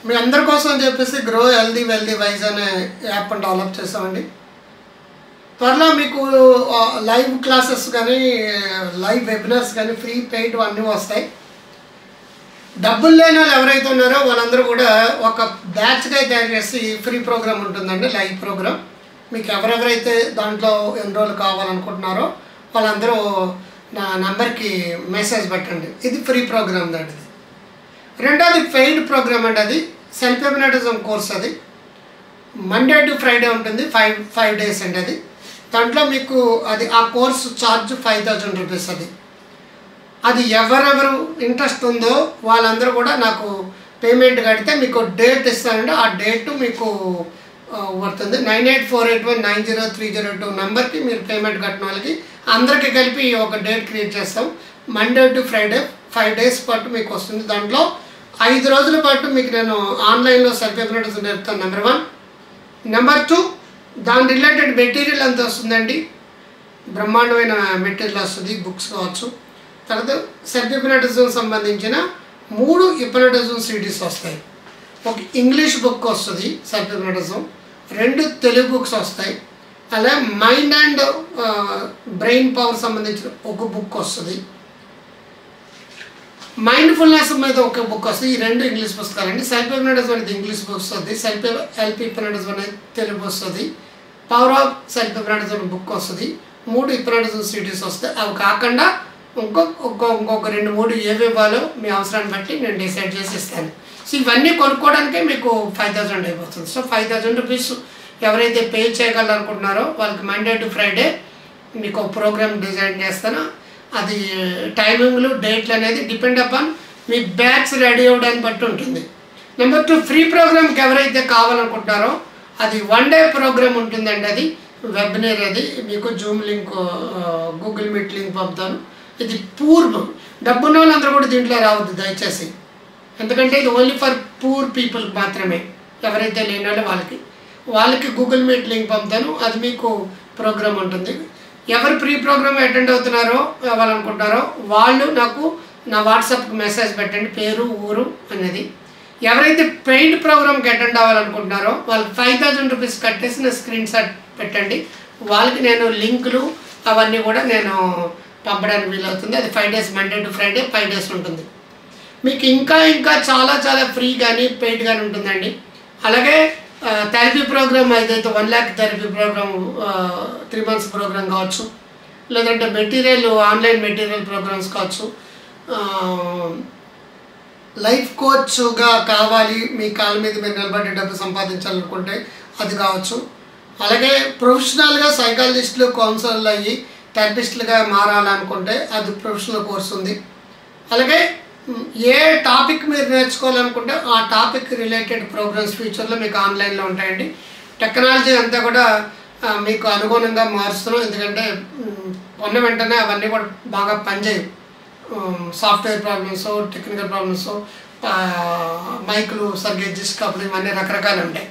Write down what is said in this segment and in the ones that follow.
మీ అందరి కోసం అని చెప్పేసి గ్రో హెల్దీ వెల్దీ వైజ్ అనే యాప్ డెవలప్ చేసామండి. త్వరలో మీకు లైవ్ క్లాసెస్ కానీ లైవ్ వెబినార్స్ కానీ ఫ్రీ పెయిడ్ అన్నీ వస్తాయి. డబ్బులు లేని వాళ్ళు ఎవరైతే ఉన్నారో వాళ్ళందరూ కూడా ఒక బ్యాచ్గా తయారు చేసి ఫ్రీ ప్రోగ్రామ్ ఉంటుందండి, లైవ్ ప్రోగ్రామ్. మీకు ఎవరెవరైతే దాంట్లో ఎన్రోల్ కావాలనుకుంటున్నారో వాళ్ళందరూ నా నంబర్కి మెసేజ్ పెట్టండి. ఇది ఫ్రీ ప్రోగ్రామ్ అండి. రెండోది పెయిడ్ ప్రోగ్రామ్ అండి. అది సెల్ఫ్ హిప్నటిజం కోర్స్. అది మండే టు ఫ్రైడే ఉంటుంది, 5 days అండి. అది దాంట్లో మీకు అది ఆ కోర్సు ఛార్జ్ 5,000 రూపీస్. అది ఎవరెవరు ఇంట్రెస్ట్ ఉందో వాళ్ళందరూ కూడా నాకు పేమెంట్ కడితే మీకు డేట్ ఇస్తానండి. ఆ డేట్ మీకు పడుతుంది. 9848190302 నెంబర్కి మీరు పేమెంట్ కట్టిన వాళ్ళకి అందరికీ కలిపి ఒక డేట్ క్రియేట్ చేస్తాం. మండే టు ఫ్రైడే 5 days పాటు మీకు వస్తుంది. దాంట్లో 5 రోజుల పాటు మీకు నేను ఆన్లైన్లో సెల్ఫ్ హిప్నటిజం నేర్పుతాను. నెంబర్ 1. నెంబర్ 2, దాని రిలేటెడ్ మెటీరియల్ అంతా వస్తుందండి. బ్రహ్మాండమైన మెటీరియల్ వస్తుంది, బుక్స్ కావచ్చు. తర్వాత సెల్ఫ్ హిప్నటిజం సంబంధించిన 3 హిప్నటిజం సిడీస్ వస్తాయి. ఒక ఇంగ్లీష్ బుక్ వస్తుంది సెల్ఫ్ హిప్నటిజం, 2 తెలుగు బుక్స్ వస్తాయి. అలా మైండ్ అండ్ బ్రెయిన్ పవర్ సంబంధించిన ఒక బుక్ వస్తుంది. మైండ్ఫుల్నెస్ మీద ఒక బుక్ వస్తుంది. ఈ 2 ఇంగ్లీష్ పుస్తకాలండి. సెల్ఫ్ హిప్నటిజం అనేది ఇంగ్లీష్ బుక్ వస్తుంది, సెల్ఫ్ హెల్ప్ హిప్నటిజం అనేది తెలుగు వస్తుంది, power of self hypnotism book వస్తుంది. 3 హిప్నటిజం సిడీస్ వస్తాయి. అవి కాకుండా ఇంకొక 2-3 ఏవి ఇవ్వాలో మీ అవసరాన్ని బట్టి నేను డిసైడ్ చేసి ఇస్తాను. సో ఇవన్నీ కొనుక్కోవడానికే మీకు 5,000 అయిపోతుంది. సో 5,000 రూపీస్ ఎవరైతే పే చేయగలనుకుంటున్నారో వాళ్ళకి మండే టు ఫ్రైడే మీకు ఒక ప్రోగ్రామ్ డిజైన్ చేస్తాను. అది టైమింగ్లు డేట్లు అనేది depend upon me batch ready అవ్వడాన్ని బట్టి ఉంటుంది. నెంబర్ 2, ఫ్రీ ప్రోగ్రామ్కి ఎవరైతే కావాలనుకుంటున్నారో అది 1 day ప్రోగ్రామ్ ఉంటుందండి. అది వెబినార్. అది మీకు Zoom link, Google meet link పంపుతాను. ఇది పూర్వం డబ్బున్న వాళ్ళందరూ కూడా దీంట్లో రావద్దు దయచేసి, ఎందుకంటే ఇది ఓన్లీ ఫర్ పూర్ పీపుల్ మాత్రమే. ఎవరైతే లేనాలో వాళ్ళకి గూగుల్ మీట్ లింక్ పంపుతాను. అది మీకు ప్రోగ్రామ్ ఉంటుంది. ఎవరు ప్రీ ప్రోగ్రామ్ అటెండ్ అవుతున్నారో అవ్వాలనుకుంటారో వాళ్ళు నాకు నా వాట్సాప్కి మెసేజ్ పెట్టండి, పేరు ఊరు అనేది. ఎవరైతే పెయిడ్ ప్రోగ్రామ్కి అటెండ్ అవ్వాలనుకుంటున్నారో వాళ్ళకి 5,000 రూపీస్ కట్టేసి నా స్క్రీన్ షాట్ పెట్టండి. వాళ్ళకి నేను లింకులు అవన్నీ కూడా నేను పంపడానికి వీలవుతుంది. అది 5 days, Monday to Friday 5 days ఉంటుంది. మీకు ఇంకా చాలా ఫ్రీ కానీ పెయిడ్ కానీ ఉంటుందండి. అలాగే థెరపీ ప్రోగ్రామ్ ఏదైతే 1 lakh therapy program 3 months program కావచ్చు, లేదంటే మెటీరియల్ ఆన్లైన్ మెటీరియల్ ప్రోగ్రామ్స్ కావచ్చు, లైఫ్ కోచ్గా కావాలి మీ కాళ్ళ మీద మీరు నిలబడి డబ్బు సంపాదించాలనుకుంటే అది కావచ్చు. అలాగే ప్రొఫెషనల్గా సైకాలజిస్టులు కౌన్సిలర్లు అయ్యి థెరపిస్టులుగా మారాలనుకుంటే అది ప్రొఫెషనల్ కోర్స్ ఉంది. అలాగే ఏ టాపిక్ మీరు నేర్చుకోవాలనుకుంటే ఆ టాపిక్ రిలేటెడ్ ప్రోగ్రామ్స్ ఫ్యూచర్లో మీకు ఆన్లైన్లో ఉంటాయండి. టెక్నాలజీ అంతా కూడా మీకు అనుగుణంగా మారుస్తున్నాం, ఎందుకంటే ఉన్న వెంటనే అవన్నీ కూడా బాగా పనిచేయవు. సాఫ్ట్వేర్ ప్రాబ్లమ్స్, టెక్నికల్ ప్రాబ్లమ్స్, మైకులు సరిగ్గా అడ్జస్ట్ కావడం, ఇవన్నీ రకరకాలు ఉంటాయి.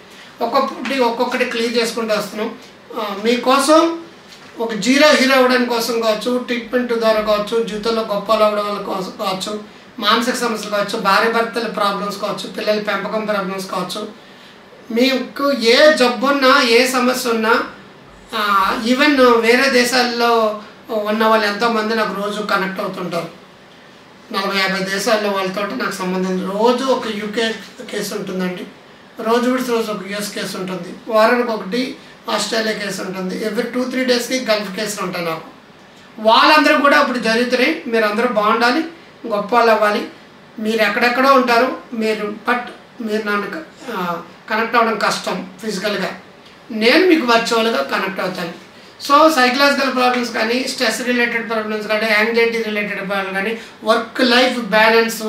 ఒక్కొక్కటి క్లియర్ చేసుకుంటూ వస్తున్నాం. మీకోసం ఒక హీరో అవ్వడానికి కోసం కావచ్చు, ట్రీట్మెంట్ ద్వారా కావచ్చు, జీవితంలో గొప్పలు అవ్వడం వల్ల కోసం కావచ్చు, మానసిక సమస్యలు కావచ్చు, భార్య భర్తల ప్రాబ్లమ్స్ కావచ్చు, పిల్లల పెంపకం ప్రాబ్లమ్స్ కావచ్చు, మీకు ఏ జబ్బున్నా ఏ సమస్య ఉన్నా, ఈవెన్ వేరే దేశాల్లో ఉన్న వాళ్ళు ఎంతోమంది నాకు రోజు కనెక్ట్ అవుతుంటారు. 40-50 దేశాల్లో వాళ్ళతో నాకు సంబంధం. రోజు ఒక యూకే కేసు ఉంటుందండి, రోజు ఒక యూఎస్ కేసు ఉంటుంది, వారానికి ఒకటి ఆస్ట్రేలియా కేసు ఉంటుంది, ఎవ్రీ 2-3 daysకి గల్ఫ్ కేసులు ఉంటాయి నాకు. వాళ్ళందరూ కూడా ఇప్పుడు జరుగుతున్నాయి. మీరు అందరూ బాగుండాలి, గొప్ప వాళ్ళు అవ్వాలి. మీరు ఎక్కడెక్కడో ఉంటారు, మీరు నన్ను కనెక్ట్ అవ్వడం కష్టం ఫిజికల్గా, నేను మీకు వర్చువల్గా కనెక్ట్ అవుతాను. సో సైకలాజికల్ ప్రాబ్లమ్స్ కానీ, స్ట్రెస్ రిలేటెడ్ ప్రాబ్లమ్స్ కానీ, యాంగ్జైటీ రిలేటెడ్ ప్రాబ్లమ్ కానీ, వర్క్ లైఫ్ బ్యాలెన్స్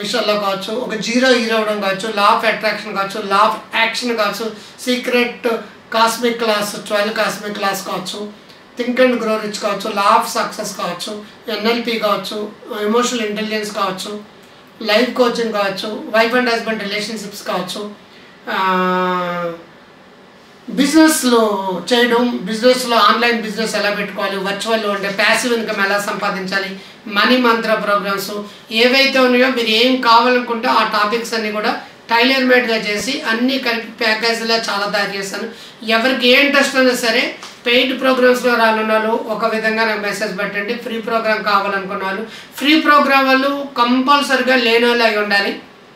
విషయాల్లో కావచ్చు, ఒక హీరో అవ్వడం కావచ్చు, లా ఆఫ్ అట్రాక్షన్ కావచ్చు, లా ఆఫ్ యాక్షన్ కావచ్చు, secret cosmic class 12 cosmic class కావచ్చు, థింక్ అండ్ గ్రో రిచ్ కావచ్చు, లా ఆఫ్ సక్సెస్ కావచ్చు, ఎన్ఎల్పి కావచ్చు, ఎమోషనల్ ఇంటెలిజెన్స్ కావచ్చు, లైఫ్ కోచింగ్ కావచ్చు, వైఫ్ అండ్ హస్బెండ్ రిలేషన్షిప్స్ కావచ్చు, బిజినెస్లో చేయడం, బిజినెస్లో ఆన్లైన్ బిజినెస్ ఎలా పెట్టుకోవాలి, వర్చువల్లో ఉంటే ప్యాసివ్ ఇన్కమ్ ఎలా సంపాదించాలి, మనీ మంత్ర ప్రోగ్రామ్స్ ఏవైతే ఉన్నాయో మీరు ఏం కావాలనుకుంటే ఆ టాపిక్స్ అన్నీ కూడా టైలర్ మేడ్గా చేసి అన్నీ కలిపి ప్యాకేజీలా చాలా తయారు చేస్తాను. ఎవరికి ఏ ఇంట్రెస్ట్ అయినా సరే పెయిడ్ ప్రోగ్రామ్స్లో రానున్న వాళ్ళు ఒక విధంగా నాకు మెసేజ్ పెట్టండి. ఫ్రీ ప్రోగ్రామ్ కావాలనుకున్న వాళ్ళు, ఫ్రీ ప్రోగ్రామ్ వాళ్ళు కంపల్సరిగా లేని వాళ్ళు అయి ఉండాలి.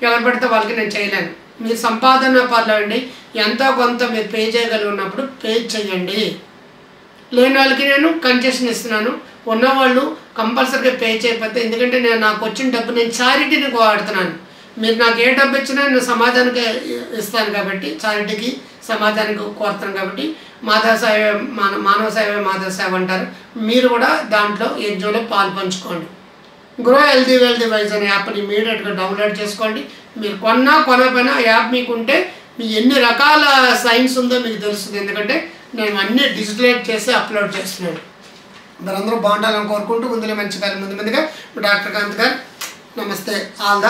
ఎవరు పడితే వాళ్ళకి నేను చేయలేను. మీరు సంపాదన పర్లేండి, ఎంతో కొంత మీరు పే చేయగలిగినప్పుడు పే చేయండి. లేని వాళ్ళకి నేను కన్సెషన్ ఇస్తున్నాను. ఉన్నవాళ్ళు కంపల్సరీగా పే చేయకపోతే, ఎందుకంటే నేను నాకు వచ్చిన డబ్బు నేను చారిటీని వాడుతున్నాను. మీరు నాకు ఏ డబ్బు ఇచ్చినా నేను సమాధానికి ఇస్తాను కాబట్టి, చారిటీకి సమాధానికి కోరుతాను కాబట్టి మాధవ సేవ మానవ సేవ మాధవ సేవ అంటారు. మీరు కూడా దాంట్లో యజ్ఞంలో పాలు పంచుకోండి. గ్రో హెల్తీ వెల్తీ వైజ్ అనే యాప్ని ఇమీడియట్గా డౌన్లోడ్ చేసుకోండి. మీరు కొనపోయినా యాప్ మీకుంటే మీ ఎన్ని రకాల సైన్స్ ఉందో మీకు తెలుస్తుంది. ఎందుకంటే నేను అన్నీ డిజిటలైజ్ చేసి అప్లోడ్ చేస్తున్నాను. మీరందరూ బాగుండాలని కోరుకుంటూ ముందులో మంచి కాలం ముందుగా డాక్టర్ కాంత్ గారు నమస్తే. All the